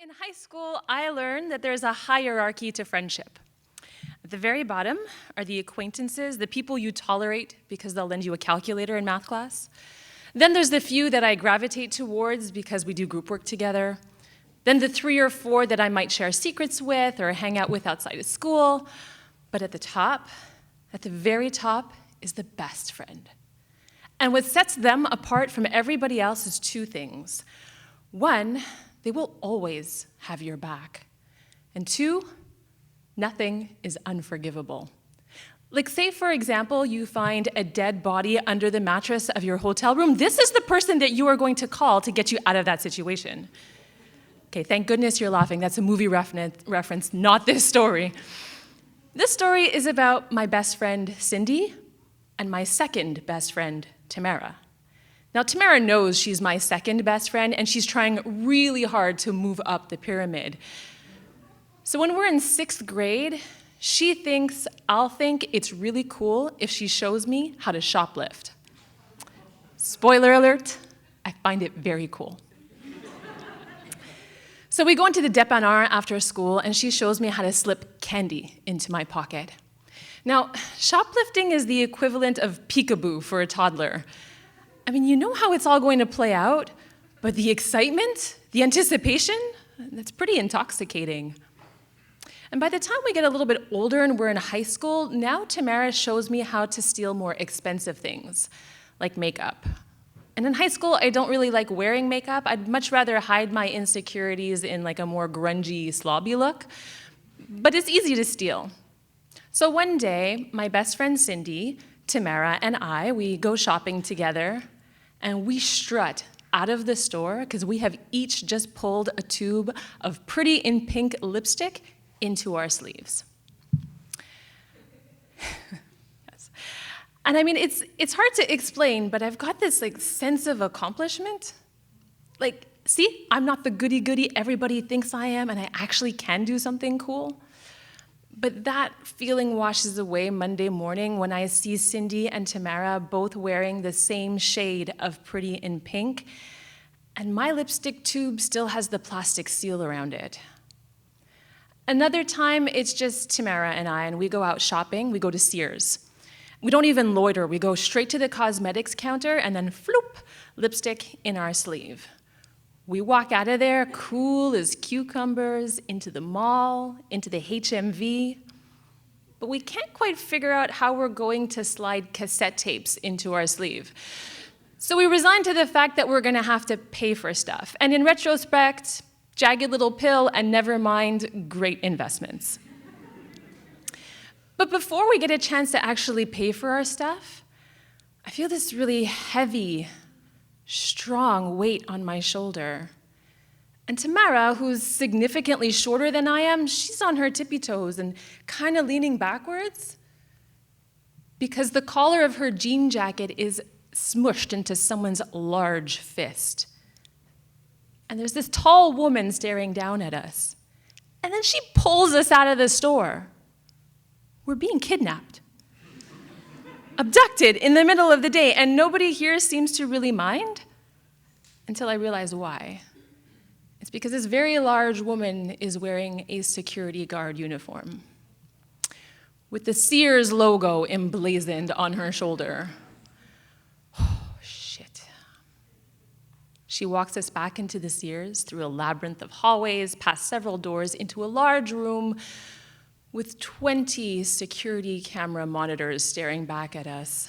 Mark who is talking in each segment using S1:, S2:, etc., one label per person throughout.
S1: In high school, I learned that there's a hierarchy to friendship. At the very bottom are the acquaintances, the people you tolerate because they'll lend you a calculator in math class. Then there's the few that I gravitate towards because we do group work together. Then the 3 or 4 that I might share secrets with or hang out with outside of school. But at the very top, is the best friend. And what sets them apart from everybody else is 2 things. 1, they will always have your back. And 2, nothing is unforgivable. Like, say, for example, you find a dead body under the mattress of your hotel room. This is the person that you are going to call to get you out of that situation. Okay, thank goodness you're laughing. That's a movie reference, not this story. This story is about my best friend, Cindy, and my second best friend, Tamara. Now, Tamara knows she's my second best friend, and she's trying really hard to move up the pyramid. So when we're in 6th grade, she thinks I'll think it's really cool if she shows me how to shoplift. Spoiler alert, I find it very cool. So we go into the dépanneur after school, and she shows me how to slip candy into my pocket. Now, shoplifting is the equivalent of peekaboo for a toddler. I mean, you know how it's all going to play out, but the excitement, the anticipation, that's pretty intoxicating. And by the time we get a little bit older and we're in high school, now Tamara shows me how to steal more expensive things, like makeup. And in high school, I don't really like wearing makeup. I'd much rather hide my insecurities in like a more grungy, slobby look. But it's easy to steal. So one day, my best friend Cindy, Tamara, and we go shopping together, and we strut out of the store because we have each just pulled a tube of Pretty in Pink lipstick into our sleeves. Yes. And I mean, it's hard to explain, but I've got this like sense of accomplishment. Like, see, I'm not the goody-goody everybody thinks I am, and I actually can do something cool. But that feeling washes away Monday morning when I see Cindy and Tamara both wearing the same shade of Pretty in Pink, and my lipstick tube still has the plastic seal around it. Another time, it's just Tamara and we go out shopping. We go to Sears. We don't even loiter. We go straight to the cosmetics counter and then floop, lipstick in our sleeve. We walk out of there cool as cucumbers, into the mall, into the HMV, but we can't quite figure out how we're going to slide cassette tapes into our sleeve. So we resign to the fact that we're gonna have to pay for stuff. And in retrospect, jagged little pill and never mind, great investments. But before we get a chance to actually pay for our stuff, I feel this really heavy, strong weight on my shoulder. And Tamara, who's significantly shorter than I am, she's on her tippy toes and kind of leaning backwards because the collar of her jean jacket is smushed into someone's large fist. And there's this tall woman staring down at us. And then she pulls us out of the store. We're being kidnapped. Abducted in the middle of the day, and nobody here seems to really mind until I realize why. It's because this very large woman is wearing a security guard uniform with the Sears logo emblazoned on her shoulder. Oh, shit. She walks us back into the Sears through a labyrinth of hallways, past several doors, into a large room with 20 security camera monitors staring back at us.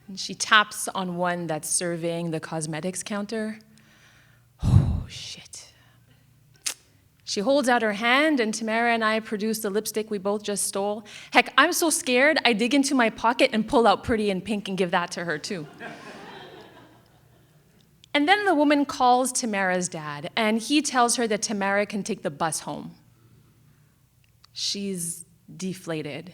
S1: And she taps on one that's surveying the cosmetics counter. Oh, shit. She holds out her hand, and Tamara and I produce the lipstick we both just stole. Heck, I'm so scared, I dig into my pocket and pull out Pretty in Pink and give that to her, too. And then the woman calls Tamara's dad, and he tells her that Tamara can take the bus home. She's deflated.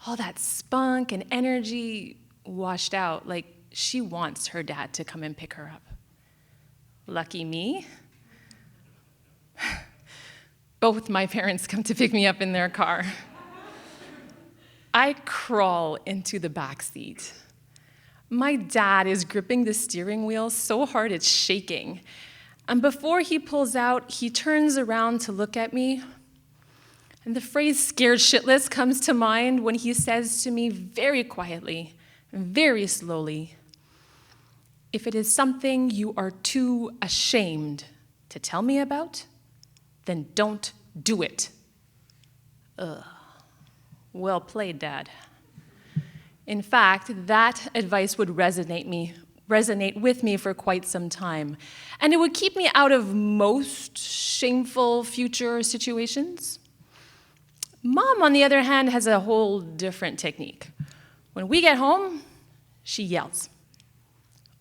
S1: All that spunk and energy washed out, like she wants her dad to come and pick her up. Lucky me. Both my parents come to pick me up in their car. I crawl into the back seat. My dad is gripping the steering wheel so hard it's shaking. And before he pulls out, he turns around to look at me. And the phrase scared shitless comes to mind when he says to me very quietly, very slowly, "If it is something you are too ashamed to tell me about, then don't do it." Ugh. Well played, Dad. In fact, that advice would resonate with me for quite some time, and it would keep me out of most shameful future situations. Mom, on the other hand, has a whole different technique. When we get home, she yells.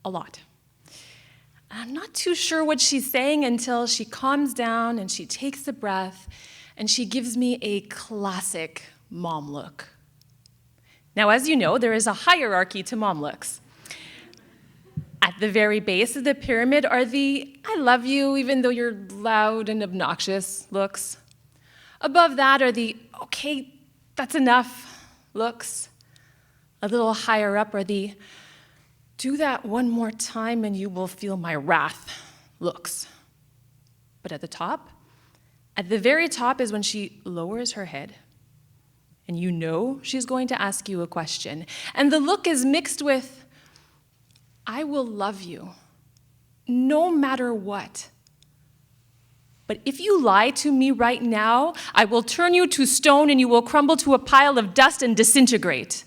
S1: A lot. I'm not too sure what she's saying until she calms down and she takes a breath and she gives me a classic mom look. Now, as you know, there is a hierarchy to mom looks. At the very base of the pyramid are the "I love you even though you're loud and obnoxious" looks. Above that are the "okay, that's enough" looks. A little higher up are the "do that one more time and you will feel my wrath" looks. But at the very top is when she lowers her head and you know she's going to ask you a question. And the look is mixed with, "I will love you no matter what. But if you lie to me right now, I will turn you to stone and you will crumble to a pile of dust and disintegrate."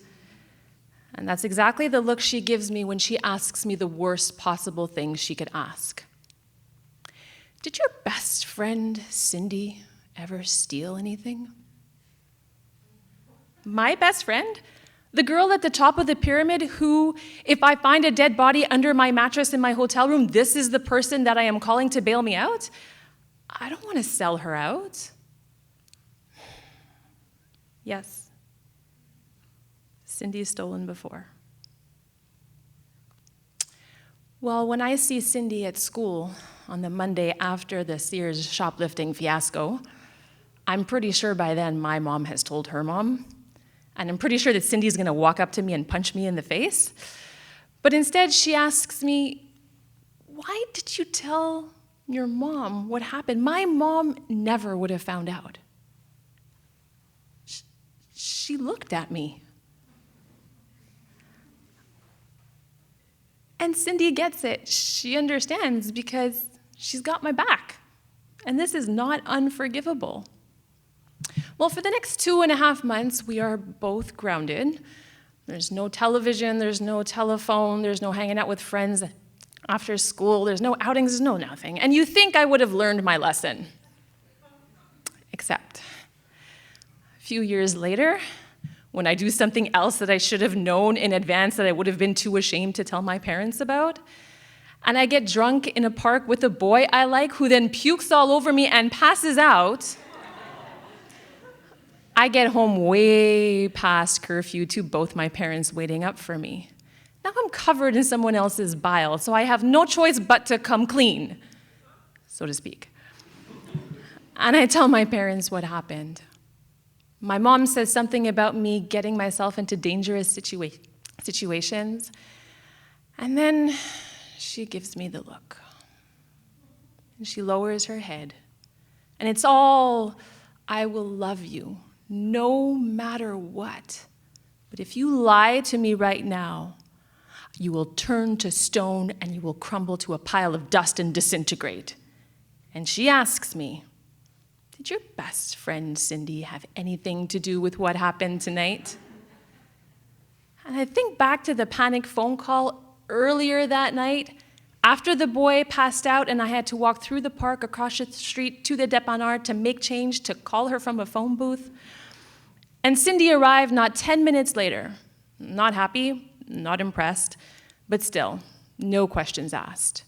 S1: And that's exactly the look she gives me when she asks me the worst possible thing she could ask. "Did your best friend, Cindy, ever steal anything?" My best friend? The girl at the top of the pyramid who, if I find a dead body under my mattress in my hotel room, this is the person that I am calling to bail me out? I don't want to sell her out. Yes, Cindy's stolen before. Well, when I see Cindy at school on the Monday after the Sears shoplifting fiasco, I'm pretty sure by then my mom has told her mom, and I'm pretty sure that Cindy's going to walk up to me and punch me in the face. But instead, she asks me, "Why did you tell your mom what happened?" My mom never would have found out. She looked at me. And Cindy gets it. She understands because she's got my back. And this is not unforgivable. Well, for the next 2.5 months, we are both grounded. There's no television, there's no telephone, there's no hanging out with friends after school, there's no outings, there's no nothing. And you think I would have learned my lesson. Except a few years later, when I do something else that I should have known in advance that I would have been too ashamed to tell my parents about, and I get drunk in a park with a boy I like who then pukes all over me and passes out, I get home way past curfew to both my parents waiting up for me. Now I'm covered in someone else's bile, so I have no choice but to come clean, so to speak. And I tell my parents what happened. My mom says something about me getting myself into dangerous situations, and then she gives me the look. And she lowers her head, and it's all, "I will love you no matter what. But if you lie to me right now, you will turn to stone and you will crumble to a pile of dust and disintegrate." And she asks me, "Did your best friend Cindy have anything to do with what happened tonight?" And I think back to the panic phone call earlier that night, after the boy passed out and I had to walk through the park across the street to the dépanneur to make change to call her from a phone booth. And Cindy arrived not 10 minutes later. Not happy, not impressed, but still, no questions asked.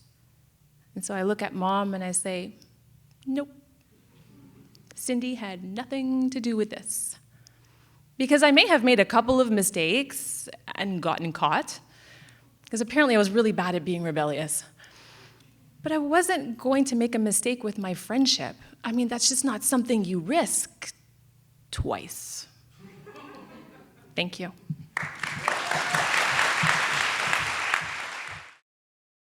S1: And so I look at Mom and I say, "Nope. Cindy had nothing to do with this." Because I may have made a couple of mistakes and gotten caught, because apparently I was really bad at being rebellious. But I wasn't going to make a mistake with my friendship. I mean, that's just not something you risk twice. Thank you.